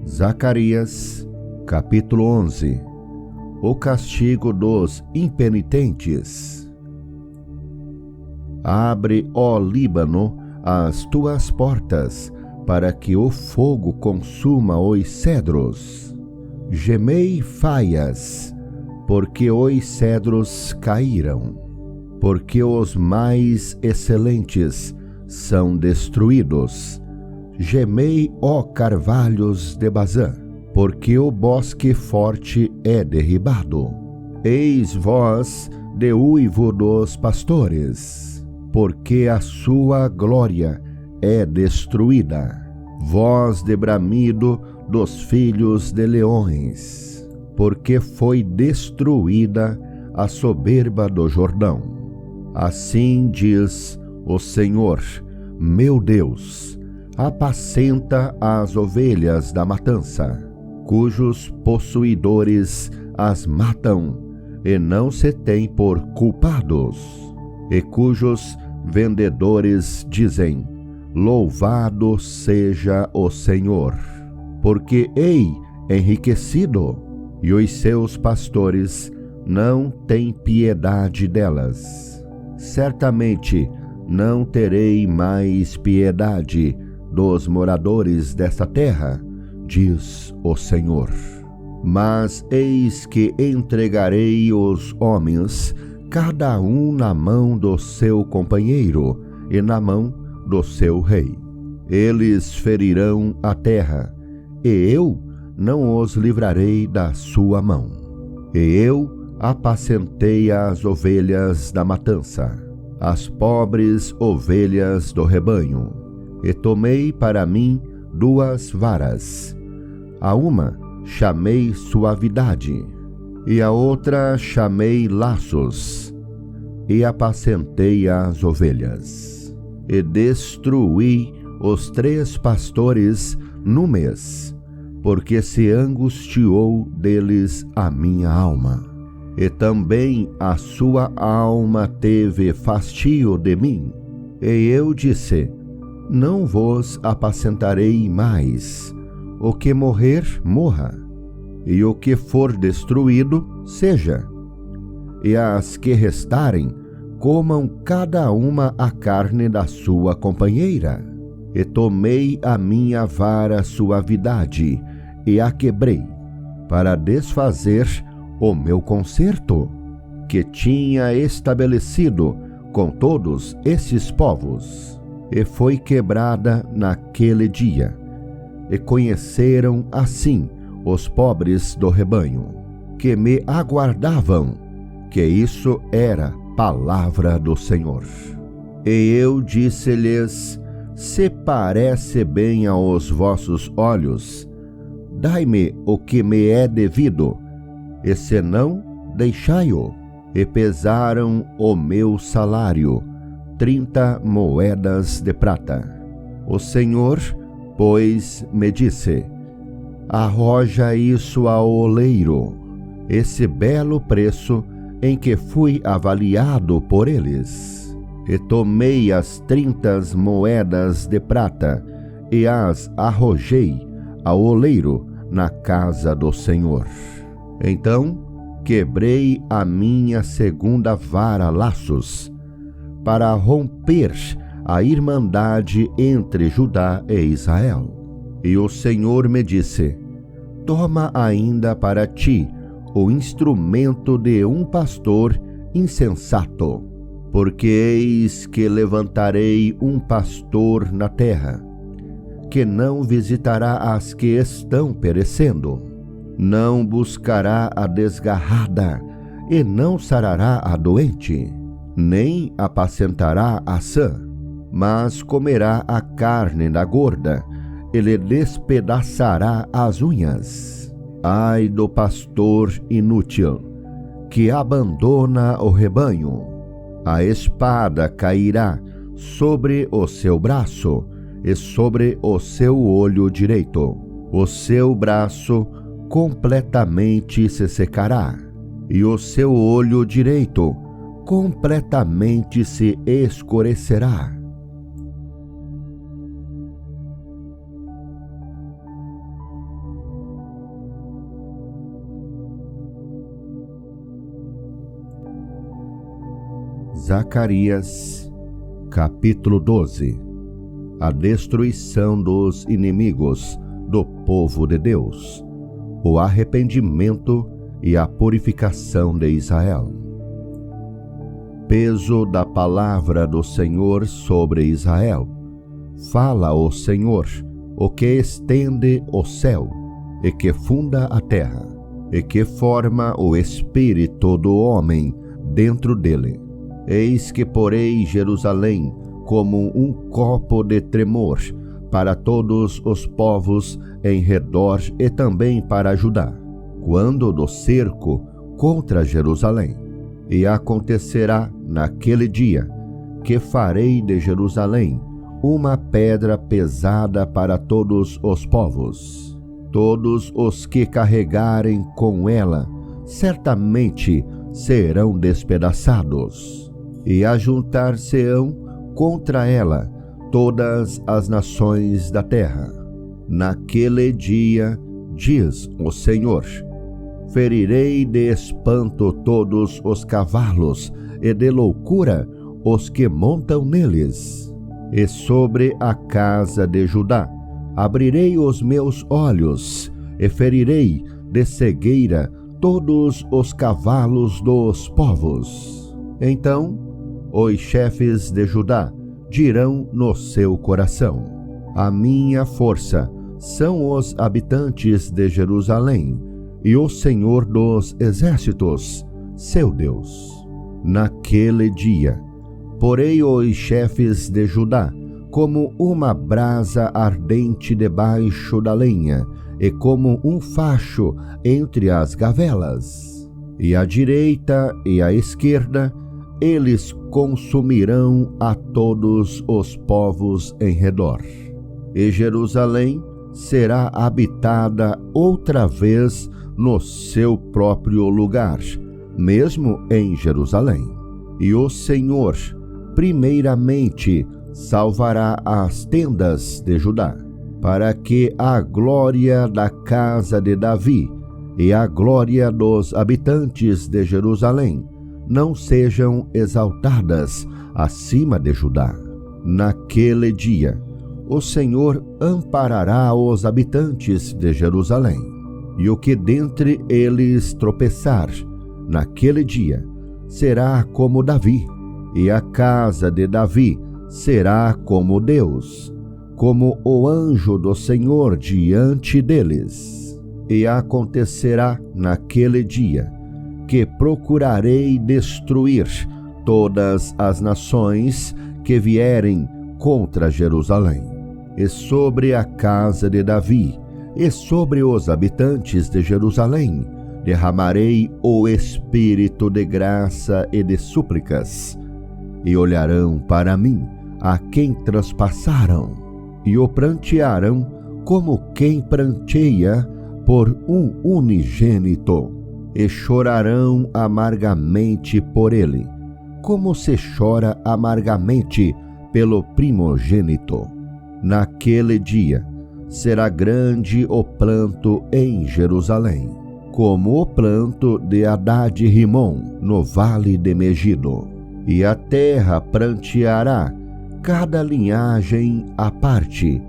Zacarias, capítulo 11. O castigo dos impenitentes. Abre, ó Líbano, as tuas portas, para que o fogo consuma os cedros. Gemei faias, porque os cedros caíram, porque os mais excelentes são destruídos. Gemei, ó carvalhos de Bazã, porque o bosque forte é derribado. Eis vós de uivo dos pastores, porque a sua glória é destruída. Voz de bramido dos filhos de leões, porque foi destruída a soberba do Jordão. Assim diz o Senhor, meu Deus: apacenta as ovelhas da matança, cujos possuidores as matam, e não se têm por culpados, e cujos vendedores dizem: louvado seja o Senhor, porque ei enriquecido, e os seus pastores não têm piedade delas. Certamente não terei mais piedade dos moradores desta terra, diz o Senhor. Mas eis que entregarei os homens, cada um na mão do seu companheiro e na mão do seu rei. Eles ferirão a terra, e eu não os livrarei da sua mão. E eu apacentei as ovelhas da matança, as pobres ovelhas do rebanho, e tomei para mim 2 varas. A uma chamei suavidade, e a outra chamei laços, e apacentei as ovelhas. E destruí os 3 pastores no mês, porque se angustiou deles a minha alma. E também a sua alma teve fastio de mim. E eu disse: não vos apacentarei mais. O que morrer, morra, e o que for destruído, seja. E as que restarem, comam cada uma a carne da sua companheira. E tomei a minha vara suavidade, e a quebrei, para desfazer o meu concerto, que tinha estabelecido com todos esses povos. E foi quebrada naquele dia. E conheceram assim os pobres do rebanho, que me aguardavam, que isso era palavra do Senhor. E eu disse-lhes: se parece bem aos vossos olhos, dai-me o que me é devido, e se não, deixai-o. E pesaram o meu salário, 30 moedas de prata. O Senhor, pois, me disse: arroja isso ao oleiro, esse belo preço em que fui avaliado por eles. E tomei as 30 moedas de prata, e as arrojei ao oleiro na casa do Senhor. Então quebrei a minha segunda vara laços, para romper a irmandade entre Judá e Israel. E o Senhor me disse: toma ainda para ti o instrumento de um pastor insensato, porque eis que levantarei um pastor na terra, que não visitará as que estão perecendo, não buscará a desgarrada, e não sarará a doente, nem apacentará a sã, mas comerá a carne da gorda, e lhe despedaçará as unhas. Ai do pastor inútil, que abandona o rebanho. A espada cairá sobre o seu braço e sobre o seu olho direito. O seu braço completamente se secará, e o seu olho direito completamente se escurecerá. Zacarias, capítulo 12. A destruição dos inimigos do povo de Deus, o arrependimento e a purificação de Israel. Peso da palavra do Senhor sobre Israel. Fala o Senhor, o que estende o céu, e que funda a terra, e que forma o espírito do homem dentro dele. Eis que porei Jerusalém como um copo de tremor para todos os povos em redor e também para Judá, quando do cerco contra Jerusalém. E acontecerá naquele dia que farei de Jerusalém uma pedra pesada para todos os povos. Todos os que carregarem com ela certamente serão despedaçados. E ajuntar-se-ão contra ela todas as nações da terra. Naquele dia, diz o Senhor, ferirei de espanto todos os cavalos e de loucura os que montam neles. E sobre a casa de Judá abrirei os meus olhos e ferirei de cegueira todos os cavalos dos povos. Então os chefes de Judá dirão no seu coração: a minha força são os habitantes de Jerusalém, e o Senhor dos exércitos, seu Deus. Naquele dia, porei os chefes de Judá como uma brasa ardente debaixo da lenha, e como um facho entre as gavelas. E à direita e à esquerda eles consumirão a todos os povos em redor. E Jerusalém será habitada outra vez no seu próprio lugar, mesmo em Jerusalém. E o Senhor, primeiramente, salvará as tendas de Judá, para que a glória da casa de Davi e a glória dos habitantes de Jerusalém não sejam exaltadas acima de Judá. Naquele dia, o Senhor amparará os habitantes de Jerusalém, e o que dentre eles tropeçar, naquele dia, será como Davi, e a casa de Davi será como Deus, como o anjo do Senhor diante deles. E acontecerá naquele dia que procurarei destruir todas as nações que vierem contra Jerusalém. E sobre a casa de Davi e sobre os habitantes de Jerusalém derramarei o espírito de graça e de súplicas, e olharão para mim a quem traspassaram, e o prantearão como quem pranteia por um unigênito, e chorarão amargamente por ele, como se chora amargamente pelo primogênito. Naquele dia será grande o planto em Jerusalém, como o planto de Hadad-rimon no vale de Megido. E a terra pranteará cada linhagem à parte,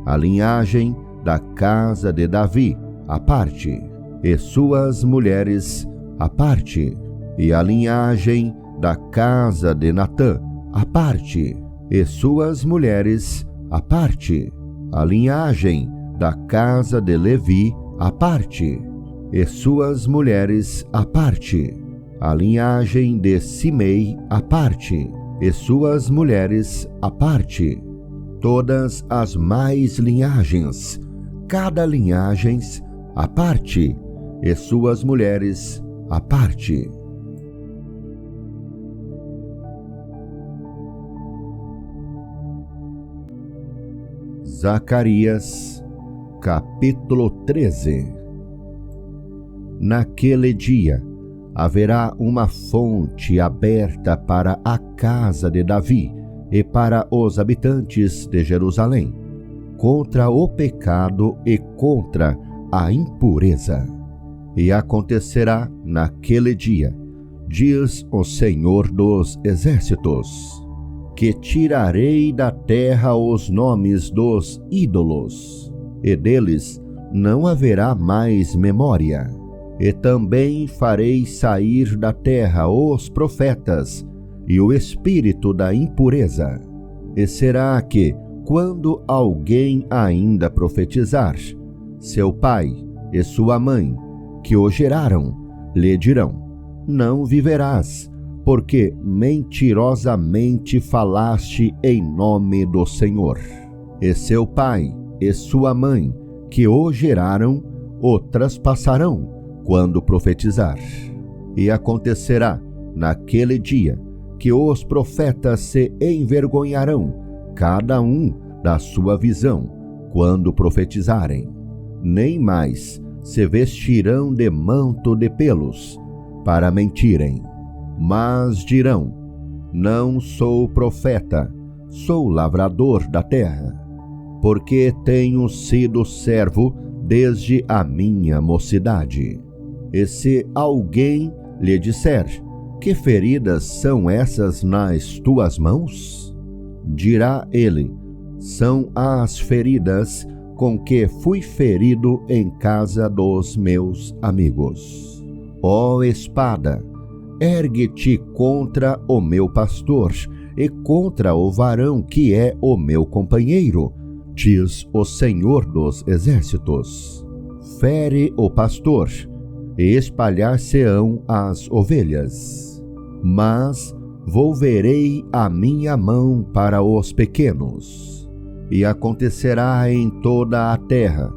a linhagem da casa de Davi à parte, e suas mulheres à parte, e a linhagem da casa de Natã à parte, e suas mulheres à parte, a linhagem da casa de Levi à parte, e suas mulheres à parte, a linhagem de Simei à parte, e suas mulheres à parte, todas as mais linhagens, cada linhagem à parte, e suas mulheres à parte. Zacarias, capítulo 13. Naquele dia haverá uma fonte aberta para a casa de Davi e para os habitantes de Jerusalém, contra o pecado e contra a impureza. E acontecerá naquele dia, diz o Senhor dos Exércitos, que tirarei da terra os nomes dos ídolos, e deles não haverá mais memória. E também farei sair da terra os profetas e o espírito da impureza. E será que, quando alguém ainda profetizar, seu pai e sua mãe, que o geraram, lhe dirão: não viverás, porque mentirosamente falaste em nome do Senhor. E seu pai e sua mãe, que o geraram, o traspassarão quando profetizar. E acontecerá naquele dia que os profetas se envergonharão, cada um da sua visão, quando profetizarem. Nem mais se vestirão de manto de pelos, para mentirem. Mas dirão: não sou profeta, sou lavrador da terra, porque tenho sido servo desde a minha mocidade. E se alguém lhe disser: que feridas são essas nas tuas mãos? Dirá ele: são as feridas com que fui ferido em casa dos meus amigos. Ó espada, ergue-te contra o meu pastor e contra o varão que é o meu companheiro, diz o Senhor dos Exércitos. Fere o pastor, e espalhar-se-ão as ovelhas. Mas volverei a minha mão para os pequenos, e acontecerá em toda a terra,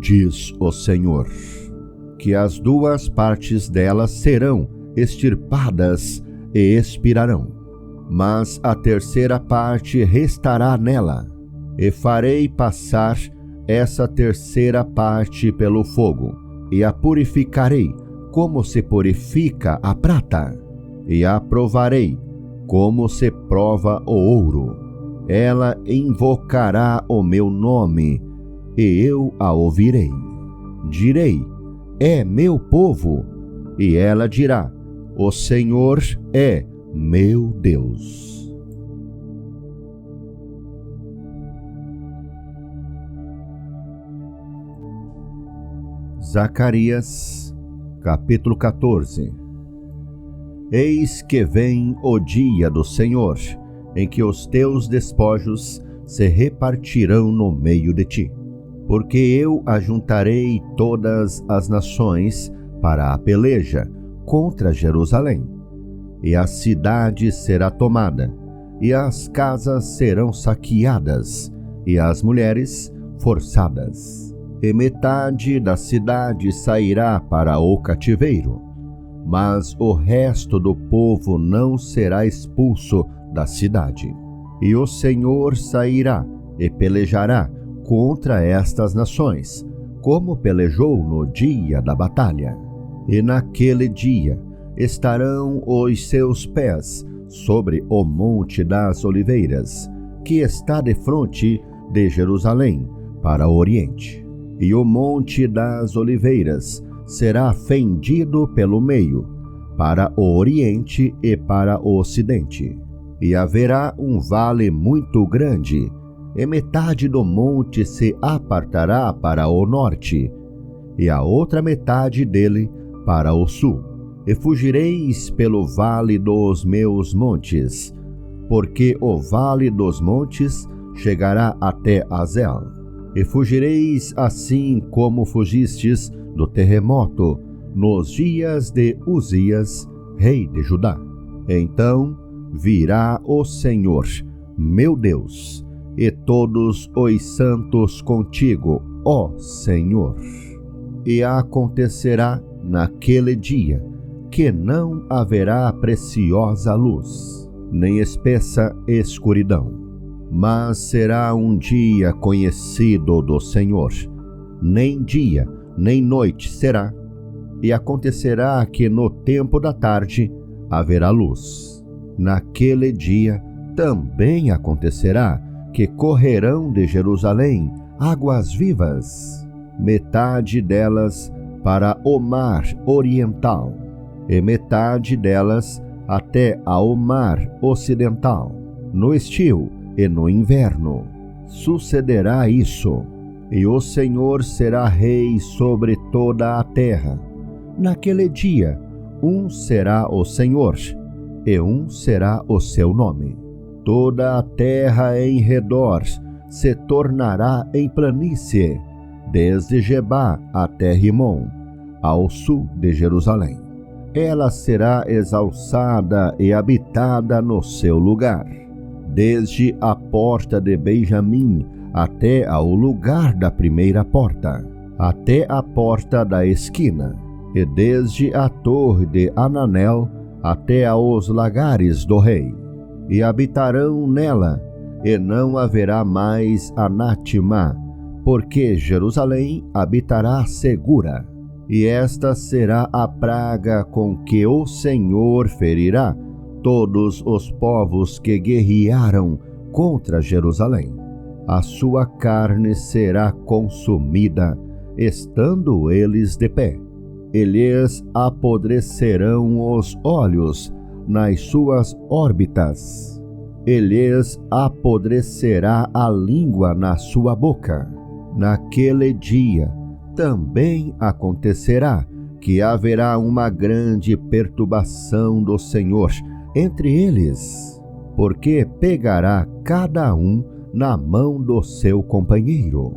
diz o Senhor, que as duas partes dela serão extirpadas e expirarão, mas a terceira parte restará nela, e farei passar essa terceira parte pelo fogo, e a purificarei como se purifica a prata, e a provarei como se prova o ouro. Ela invocará o meu nome, e eu a ouvirei. Direi: é meu povo, e ela dirá: o Senhor é meu Deus. Zacarias, capítulo 14. Eis que vem o dia do Senhor, em que os teus despojos se repartirão no meio de ti. Porque eu ajuntarei todas as nações para a peleja contra Jerusalém, e a cidade será tomada, e as casas serão saqueadas, e as mulheres forçadas. E metade da cidade sairá para o cativeiro, mas o resto do povo não será expulso da cidade. E o Senhor sairá e pelejará contra estas nações, como pelejou no dia da batalha. E naquele dia estarão os seus pés sobre o monte das oliveiras, que está defronte de Jerusalém para o oriente. E o monte das oliveiras será fendido pelo meio, para o oriente e para o ocidente. E haverá um vale muito grande, e metade do monte se apartará para o norte, e a outra metade dele para o sul. E fugireis pelo vale dos meus montes, porque o vale dos montes chegará até Azel. E fugireis assim como fugistes do terremoto nos dias de Uzias, rei de Judá. Então virá o Senhor, meu Deus, e todos os santos contigo, ó Senhor. E acontecerá naquele dia que não haverá preciosa luz, nem espessa escuridão, mas será um dia conhecido do Senhor. Nem dia, nem noite será. E acontecerá que no tempo da tarde haverá luz. Naquele dia também acontecerá que correrão de Jerusalém águas vivas, metade delas para o mar oriental, e metade delas até ao mar ocidental. No estio e no inverno sucederá isso, e o Senhor será rei sobre toda a terra. Naquele dia, um será o Senhor, e um será o seu nome. Toda a terra em redor se tornará em planície, desde Gebá até Rimon, ao sul de Jerusalém. Ela será exalçada e habitada no seu lugar, desde a porta de Benjamim até ao lugar da primeira porta, até a porta da esquina, e desde a torre de Ananel até aos lagares do rei. E habitarão nela, e não haverá mais anátema, porque Jerusalém habitará segura. E esta será a praga com que o Senhor ferirá todos os povos que guerrearam contra Jerusalém. A sua carne será consumida, estando eles de pé. E lhes apodrecerão os olhos nas suas órbitas. E lhes apodrecerá a língua na sua boca. Naquele dia também acontecerá que haverá uma grande perturbação do Senhor entre eles, porque pegará cada um na mão do seu companheiro,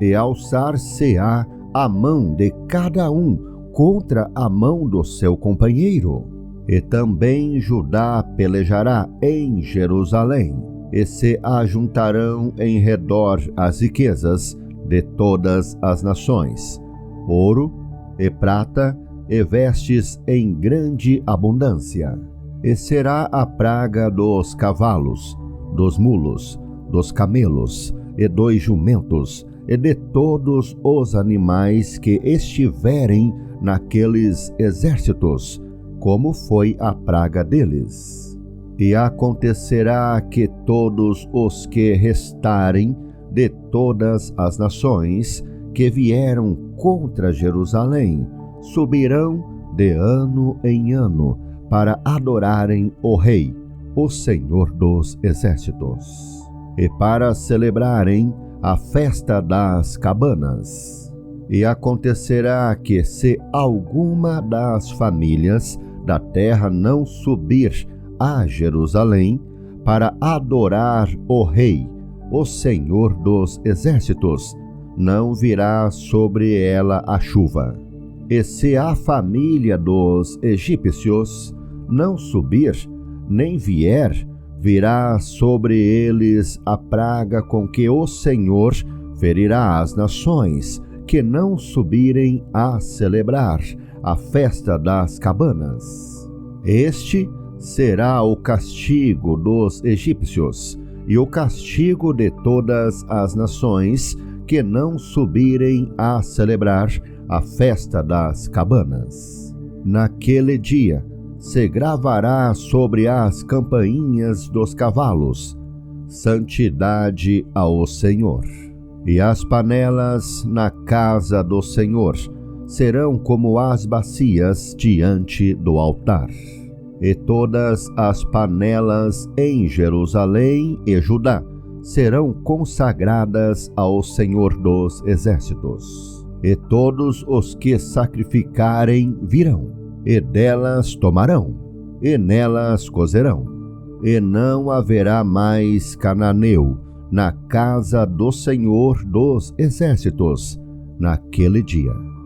e alçar-se-á a mão de cada um contra a mão do seu companheiro. E também Judá pelejará em Jerusalém, e se ajuntarão em redor as riquezas de todas as nações, ouro e prata e vestes em grande abundância. E será a praga dos cavalos, dos mulos, dos camelos e dos jumentos, e de todos os animais que estiverem naqueles exércitos, como foi a praga deles. E acontecerá que todos os que restarem de todas as nações que vieram contra Jerusalém subirão de ano em ano para adorarem o Rei, o Senhor dos Exércitos, e para celebrarem a festa das cabanas. E acontecerá que, se alguma das famílias da terra não subir a Jerusalém para adorar o Rei, o Senhor dos Exércitos, não virá sobre ela a chuva. E se a família dos egípcios não subir, nem vier, virá sobre eles a praga com que o Senhor ferirá as nações que não subirem a celebrar a festa das cabanas. Este será o castigo dos egípcios e o castigo de todas as nações que não subirem a celebrar a festa das cabanas. Naquele dia se gravará sobre as campainhas dos cavalos: santidade ao Senhor. E as panelas na casa do Senhor serão como as bacias diante do altar. E todas as panelas em Jerusalém e Judá serão consagradas ao Senhor dos Exércitos. E todos os que sacrificarem virão, e delas tomarão, e nelas cozerão. E não haverá mais cananeu na casa do Senhor dos Exércitos naquele dia.